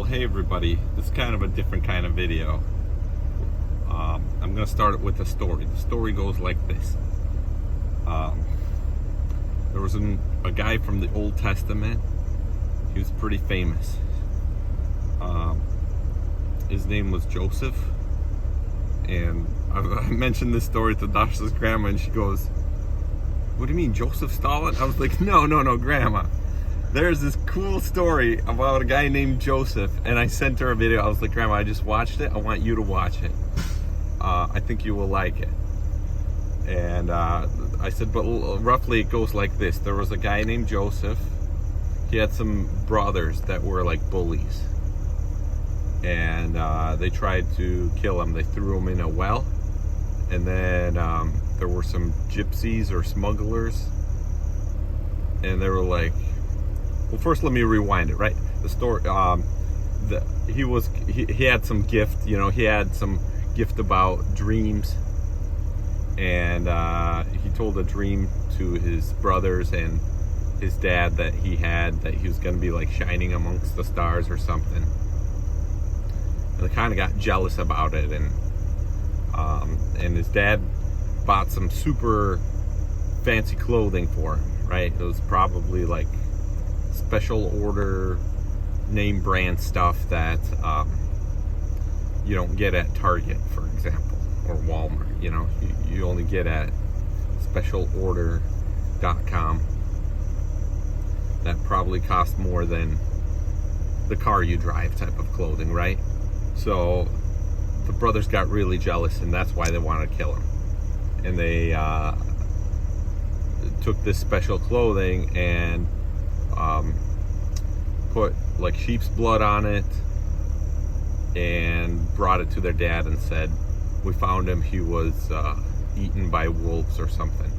Hey everybody, this is kind of a different kind of video. I'm going to start it with a story. The story goes like this. There was a guy from the Old Testament. He was pretty famous. His name was Joseph. And I mentioned this story to Dasha's grandma, and she goes, "What do you mean, Joseph Stalin?" I was like, no, grandma. There's this cool story about a guy named Joseph, and I sent her a video. I was like, "Grandma, I just watched it. I want you to watch it. I think you will like it." And I said, but roughly it goes like this. There was a guy named Joseph. He had some brothers that were like bullies. And they tried to kill him. They threw him in a well. And then there were some gypsies or smugglers. And they were like, well, first let me rewind it, right? The story, he had some gift, he had some gift about dreams. And he told a dream to his brothers and his dad that he was going to be like shining amongst the stars or something. And they kind of got jealous about it, and his dad bought some super fancy clothing for him, right? It was probably like special order name brand stuff that you don't get at Target, for example, or Walmart. You only get at specialorder.com. That probably costs more than the car you drive type of clothing, right? So the brothers got really jealous, and that's why they wanted to kill him. And they took this special clothing and put like sheep's blood on it and brought it to their dad and said, "We found him. He was eaten by wolves or something,"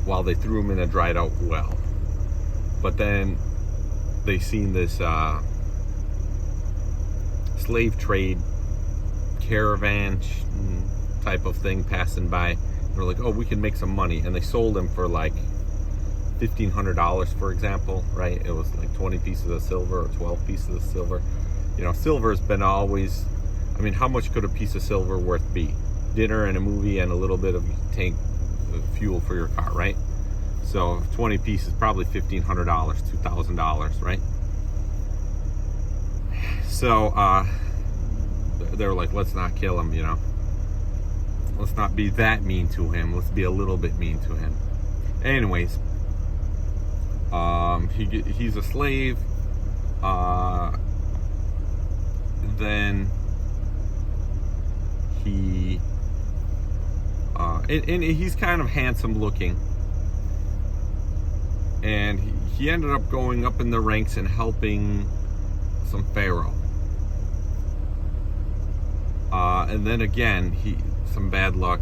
while they threw him in a dried out well. But then they seen this slave trade caravan type of thing passing by. They're like, "Oh, we can make some money," and they sold him for like $1,500, for example, right? It was like 20 pieces of silver or 12 pieces of silver. Silver's been always, how much could a piece of silver worth be? Dinner and a movie and a little bit of tank fuel for your car, right? So 20 pieces, probably $1,500, $2,000, right? So they were like, let's not kill him, let's not be that mean to him. Let's be a little bit mean to him. Anyways, he's a slave. Then he and he's kind of handsome looking, and he ended up going up in the ranks and helping some pharaoh. And then again, some bad luck,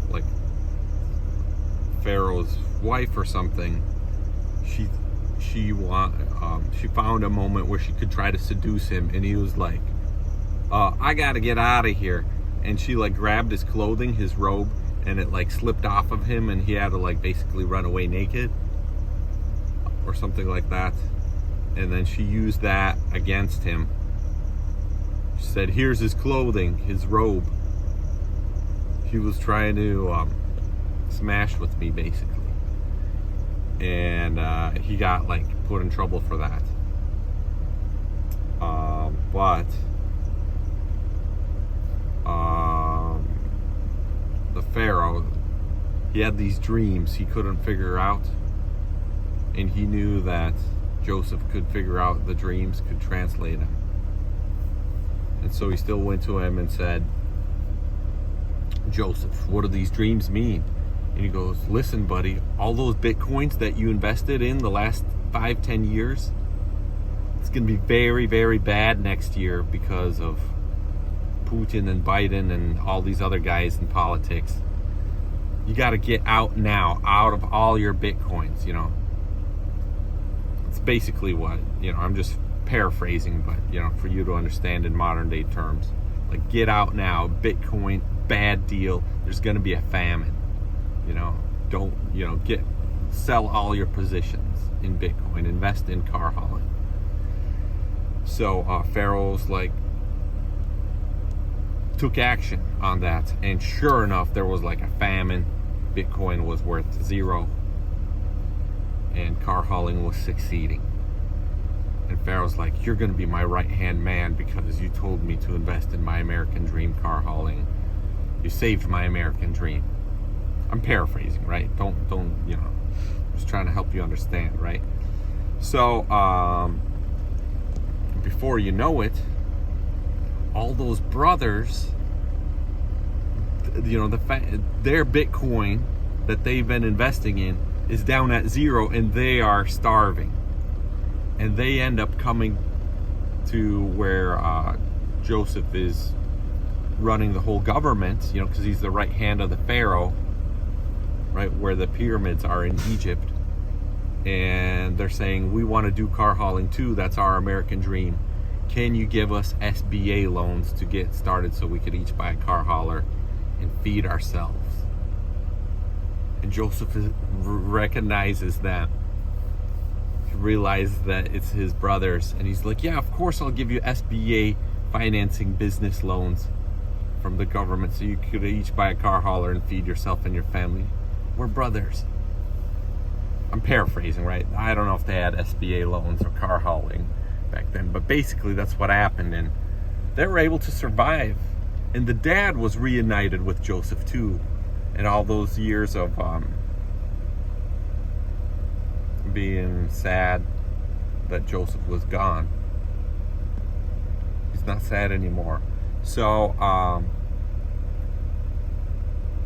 like Pharaoh's wife or something. She found a moment where she could try to seduce him, and he was like, "I gotta get out of here." And she like grabbed his clothing, his robe, and it like slipped off of him, and he had to like basically run away naked or something like that. And then she used that against him. She said, "Here's his clothing, his robe. He was trying to smash with me, basically." And he got like put in trouble for that. But the Pharaoh, he had these dreams he couldn't figure out, and he knew that Joseph could figure out the dreams, could translate them. And so he still went to him and said, "Joseph, what do these dreams mean?" And he goes, "Listen, buddy, all those Bitcoins that you invested in the last 5-10 years, it's going to be very, very bad next year because of Putin and Biden and all these other guys in politics. You got to get out now, out of all your Bitcoins, It's basically what, I'm just paraphrasing, but, for you to understand in modern day terms. Like, get out now, Bitcoin, bad deal, there's going to be a famine. Don't, sell all your positions in Bitcoin, invest in car hauling. So Pharaoh's like took action on that, and sure enough, there was like a famine. Bitcoin was worth 0, and car hauling was succeeding. And Pharaoh's like, you're going to be my right-hand man because you told me to invest in my American dream, car hauling. You saved my American dream. I'm paraphrasing, right? Don't, just trying to help you understand, right? So, before you know it, all those brothers, their Bitcoin that they've been investing in is down at 0, and they are starving. And they end up coming to where Joseph is running the whole government, because he's the right hand of the Pharaoh, right, where the pyramids are in Egypt. And they're saying, we want to do car hauling too. That's our American dream. Can you give us SBA loans to get started so we could each buy a car hauler and feed ourselves? And Joseph recognizes that. He realizes that it's his brothers. And he's like, yeah, of course I'll give you SBA financing business loans from the government so you could each buy a car hauler and feed yourself and your family. We're brothers. I'm paraphrasing, right? I don't know if they had SBA loans or car hauling back then, but basically that's what happened, and they were able to survive. And the dad was reunited with Joseph too, and all those years of being sad that Joseph was gone. He's not sad anymore. So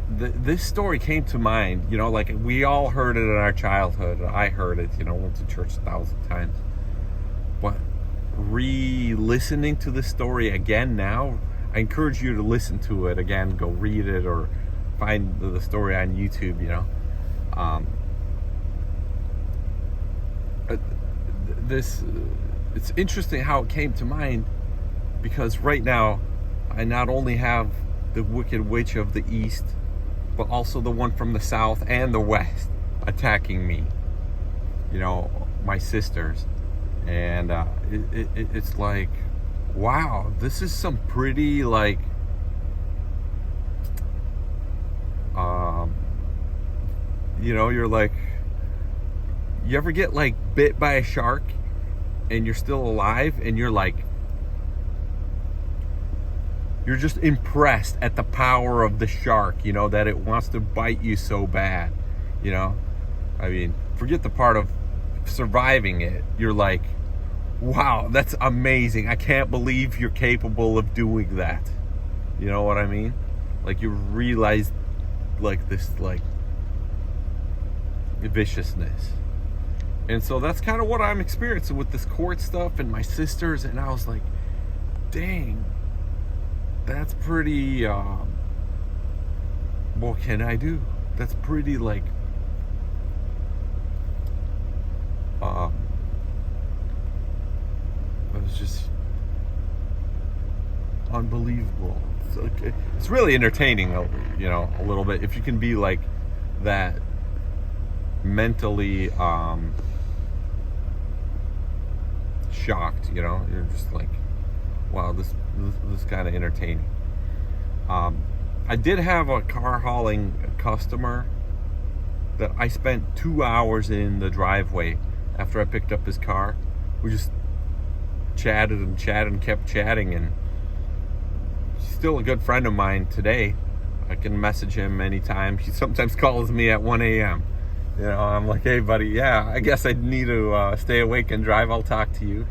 this story came to mind, like we all heard it in our childhood. I heard it, went to church 1,000 times. But re-listening to this story again now, I encourage you to listen to it again. Go read it or find the story on YouTube, it's interesting how it came to mind, because right now I not only have the Wicked Witch of the East, but also the one from the South and the West attacking me, my sisters. And it's like, wow, this is some pretty like you're like, you ever get like bit by a shark and you're still alive, and you're like, you're just impressed at the power of the shark, that it wants to bite you so bad, I mean, forget the part of surviving it. You're like, wow, that's amazing. I can't believe you're capable of doing that. You know what I mean? Like, you realize like this like viciousness. And so that's kind of what I'm experiencing with this court stuff and my sisters. And I was like, dang, that's pretty what can I do? That's pretty like it was just unbelievable. It's really entertaining, a little bit, if you can be like that mentally shocked. You're just like, wow, this kind of entertaining. I did have a car hauling customer that I spent 2 hours in the driveway after I picked up his car. We just chatted and kept chatting, and he's still a good friend of mine today. I can message him anytime. He sometimes calls me at 1 a.m. I'm like, hey buddy, yeah, I guess I need to stay awake and drive. I'll talk to you,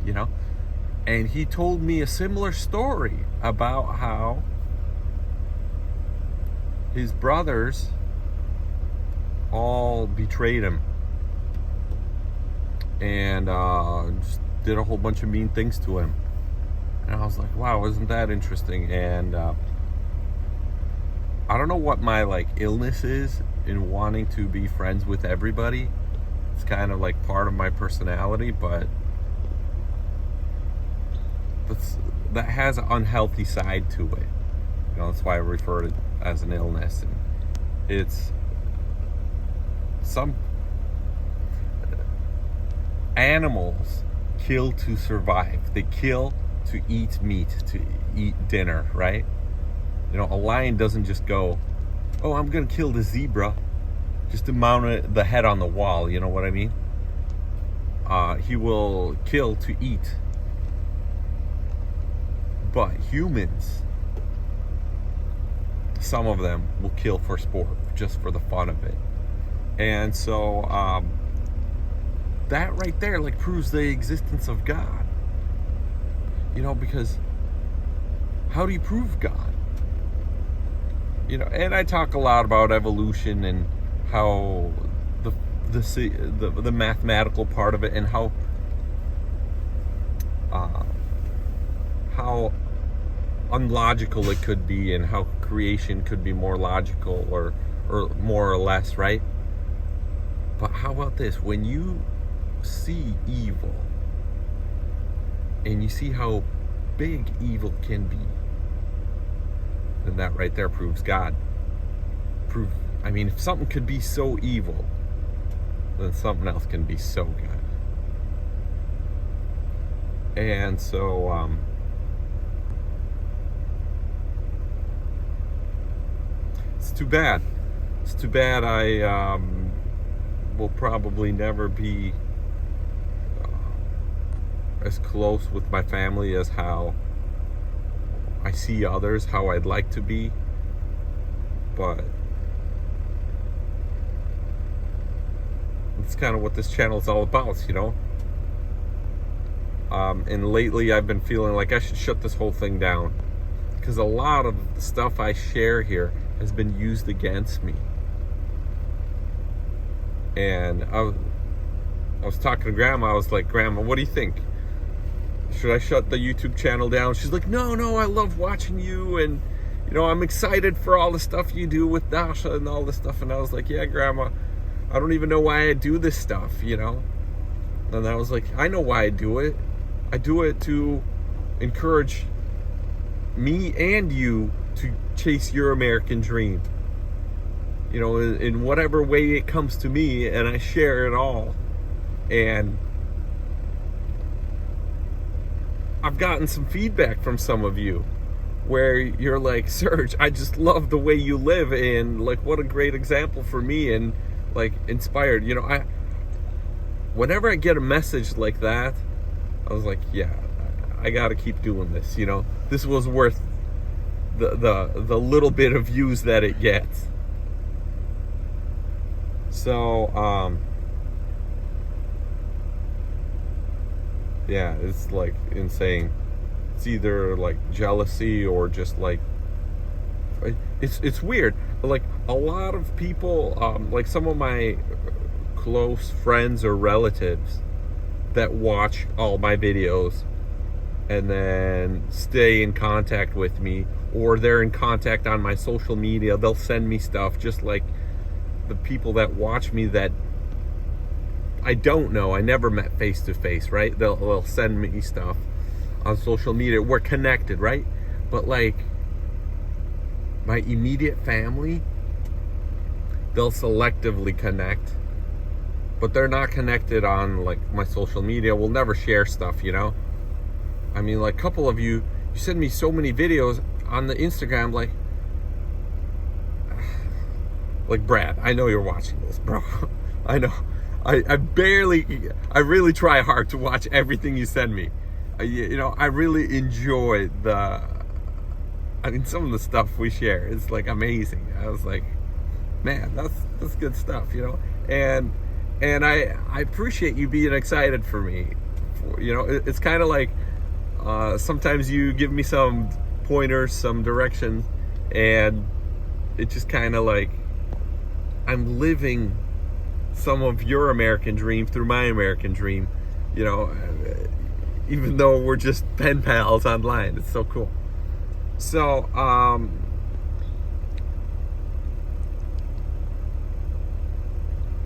And he told me a similar story about how his brothers all betrayed him and just did a whole bunch of mean things to him. And I was like, wow, isn't that interesting? And I don't know what my like illness is in wanting to be friends with everybody. It's kind of like part of my personality, but that has an unhealthy side to it. That's why I refer to it as an illness. And it's some animals kill to survive. They kill to eat meat, to eat dinner, right? You know, a lion doesn't just go, oh, I'm gonna kill the zebra just to mount the head on the wall, you know what I mean? He will kill to eat. But humans, some of them will kill for sport, just for the fun of it. And so that right there like proves the existence of God. You know, because how do you prove God? You know, and I talk a lot about evolution and how the mathematical part of it, and how unlogical it could be, and how creation could be more logical or more or less, right? But how about this? When you see evil and you see how big evil can be, then that right there proves God. I mean, if something could be so evil, then something else can be so good. And so it's too bad. It's too bad I will probably never be as close with my family as how I see others, how I'd like to be. But it's kind of what this channel is all about, you know? And lately I've been feeling like I should shut this whole thing down, because a lot of the stuff I share here has been used against me. And I was talking to Grandma. I was like, Grandma, what do you think? Should I shut the YouTube channel down? She's like, no, I love watching you, and you know, I'm excited for all the stuff you do with Dasha and all this stuff. And I was like, yeah, Grandma, I don't even know why I do this stuff, you know? And I was like, I know why I do it. I do it to encourage me and you to chase your American dream. You know, in whatever way it comes to me, and I share it all. And I've gotten some feedback from some of you where you're like, Serge, I just love the way you live, and like, what a great example for me, and like inspired. You know, whenever I get a message like that, I was like, yeah, I gotta keep doing this. You know, this was worth the little bit of views that it gets. So yeah, it's like insane. It's either like jealousy or just like it's weird. Like a lot of people, like some of my close friends or relatives that watch all my videos and then stay in contact with me, or they're in contact on my social media. They'll send me stuff, just like the people that watch me that I don't know, I never met face to face, right? They'll send me stuff on social media. We're connected, right? But like my immediate family, they'll selectively connect, but they're not connected on like my social media. We'll never share stuff, you know? I mean, like a couple of you send me so many videos on the Instagram, like Brad, I know you're watching this, bro. I know. I really try hard to watch everything you send me. You know, I really enjoy some of the stuff we share. It's like amazing. I was like, man, that's good stuff, you know? And I appreciate you being excited for me. You know, it's kind of like, sometimes you give me some pointers, some direction, and it just kind of like, I'm living some of your American dream through my American dream, you know, even though we're just pen pals online. It's so cool. So, I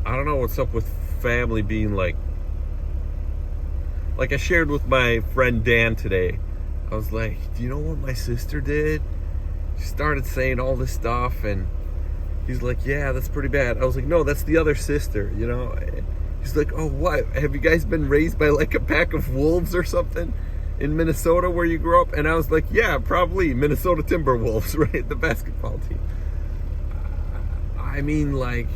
don't know what's up with family being like I shared with my friend Dan today. I was like, do you know what my sister did? She started saying all this stuff, and he's like, yeah, that's pretty bad. I was like, no, that's the other sister, you know? He's like, oh, what? Have you guys been raised by like a pack of wolves or something in Minnesota where you grew up? And I was like, yeah, probably Minnesota Timberwolves, right? The basketball team. I mean, like,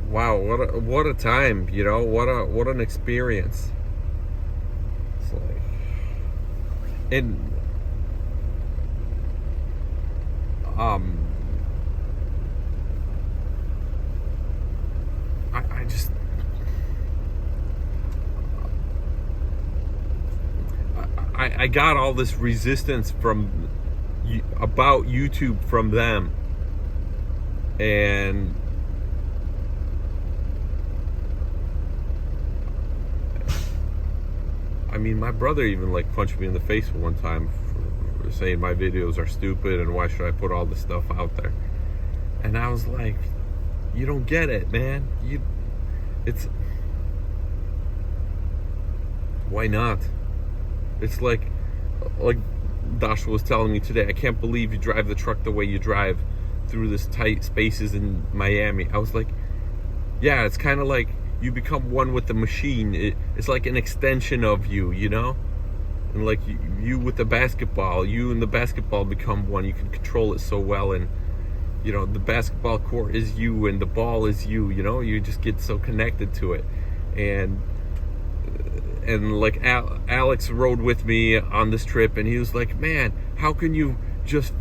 wow, what a time, you know, what an experience. It's like, and I just I got all this resistance from about YouTube from them, and I mean, my brother even like punched me in the face one time for saying my videos are stupid and why should I put all this stuff out there. And I was like, you don't get it, man. It's why not? It's like Dasha was telling me today, I can't believe you drive the truck the way you drive through this tight spaces in Miami. I was like, yeah, it's kind of like you become one with the machine. It's like an extension of you, you know? And like you with the basketball, you and the basketball become one. You can control it so well, and you know, the basketball court is you and the ball is you, you know? You just get so connected to it. And like Alex rode with me on this trip, and he was like, man, how can you just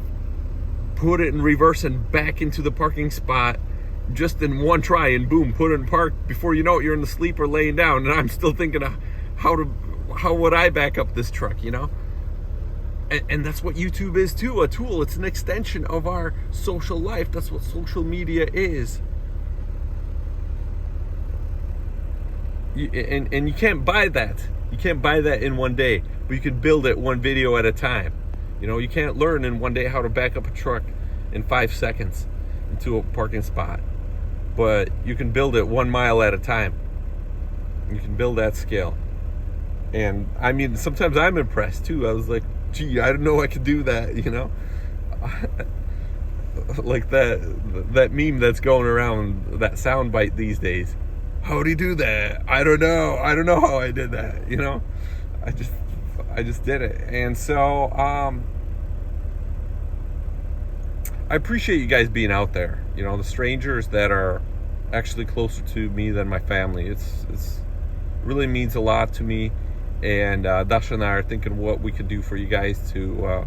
put it in reverse and back into the parking spot just in one try, and boom, put it in park, before you know it, you're in the sleeper laying down. And I'm still thinking of how would I back up this truck, you know? And that's what YouTube is too, a tool. It's an extension of our social life. That's what social media is. And you can't buy that. You can't buy that in one day, but you can build it one video at a time. You know, you can't learn in one day how to back up a truck in 5 seconds into a parking spot, but you can build it 1 mile at a time. You can build that skill. And I mean, sometimes I'm impressed too. I was like, gee, I didn't know I could do that, you know? Like that meme that's going around, that soundbite these days. How'd he do that? I don't know how I did that, you know? I just did it. And so I appreciate you guys being out there, you know, the strangers that are actually closer to me than my family. It's really means a lot to me. And Dasha and I are thinking what we could do for you guys to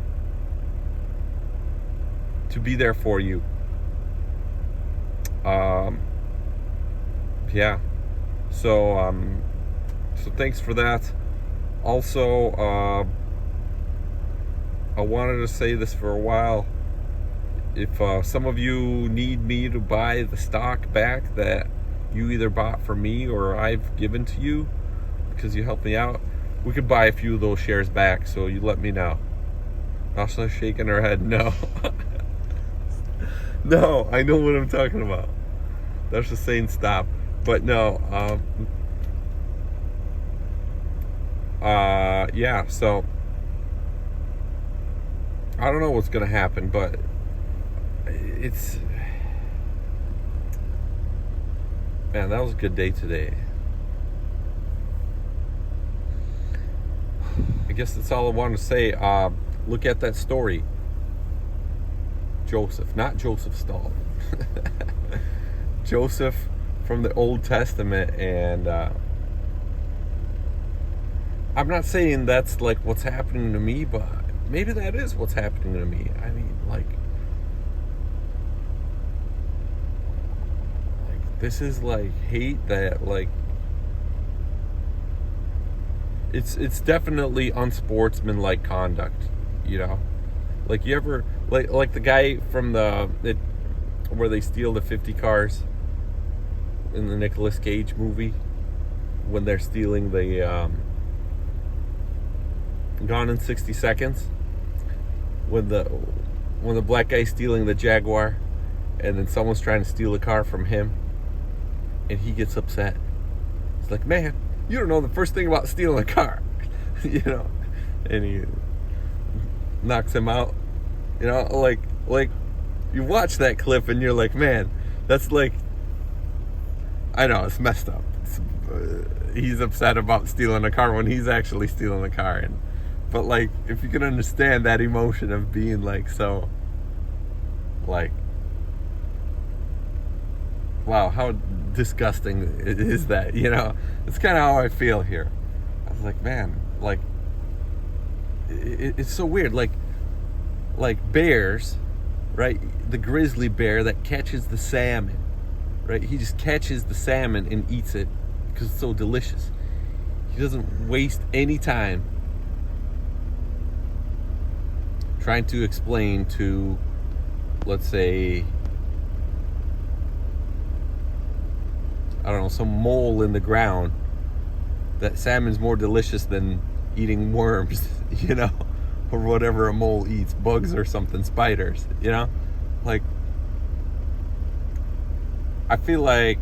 be there for you. Yeah. So thanks for that. Also, I wanted to say this for a while. If some of you need me to buy the stock back that you either bought from me or I've given to you because you helped me out, we could buy a few of those shares back, so you let me know. Dasha's shaking her head no. No, I know what I'm talking about. Dasha's saying stop. But no, yeah, so I don't know what's gonna happen, but it's, man, that was a good day today. I guess that's all I wanted to say. Look at that story. Joseph, not Joseph Stalin. Joseph from the Old Testament. And I'm not saying that's like what's happening to me, but maybe that is what's happening to me. I mean, like this is like hate that, like, it's definitely unsportsmanlike conduct, you know? Like, you ever, like the guy from where they steal the 50 cars in the Nicolas Cage movie, when they're stealing the Gone in 60 Seconds, when the black guy's stealing the Jaguar, and then someone's trying to steal a car from him, and he gets upset. It's like, man, you don't know the first thing about stealing a car. You know? And he knocks him out. You know, like you watch that clip and you're like, man, That's like, I know, it's messed up. He's upset about stealing a car when he's actually stealing a car. But like, if you can understand that emotion of being like, so, like, wow, how disgusting is that, you know? It's kind of how I feel here. I was like, man, like, it's so weird. Like bears, right? The grizzly bear that catches the salmon, right? He just catches the salmon and eats it because it's so delicious. He doesn't waste any time trying to explain to, let's say, I don't know, some mole in the ground that salmon's more delicious than eating worms, you know, or whatever a mole eats, bugs or something, spiders, you know? Like, I feel like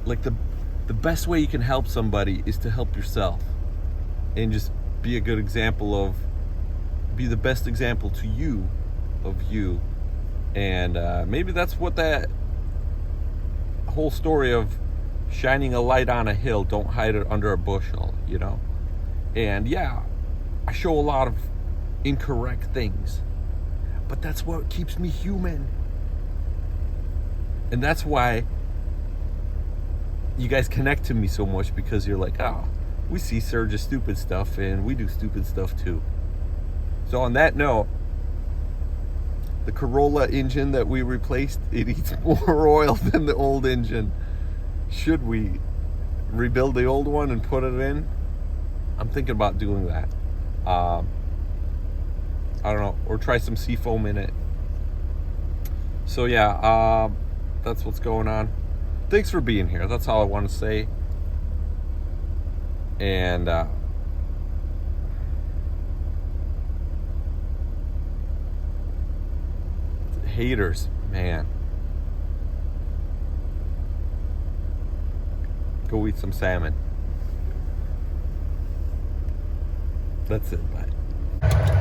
the best way you can help somebody is to help yourself and just be a good example of, be the best example to you of you. And maybe that's what that whole story of shining a light on a hill, don't hide it under a bushel, you know? And yeah, I show a lot of incorrect things, but that's what keeps me human. And that's why you guys connect to me so much, because you're like, oh, we see Serge's stupid stuff and we do stupid stuff too. So on that note, the Corolla engine that we replaced, it eats more oil than the old engine. Should we rebuild the old one and put it in? I'm thinking about doing that. I don't know, or try some seafoam in it. So yeah, that's what's going on. Thanks for being here. That's all I want to say. And haters, man. Go eat some salmon. That's it. Bye.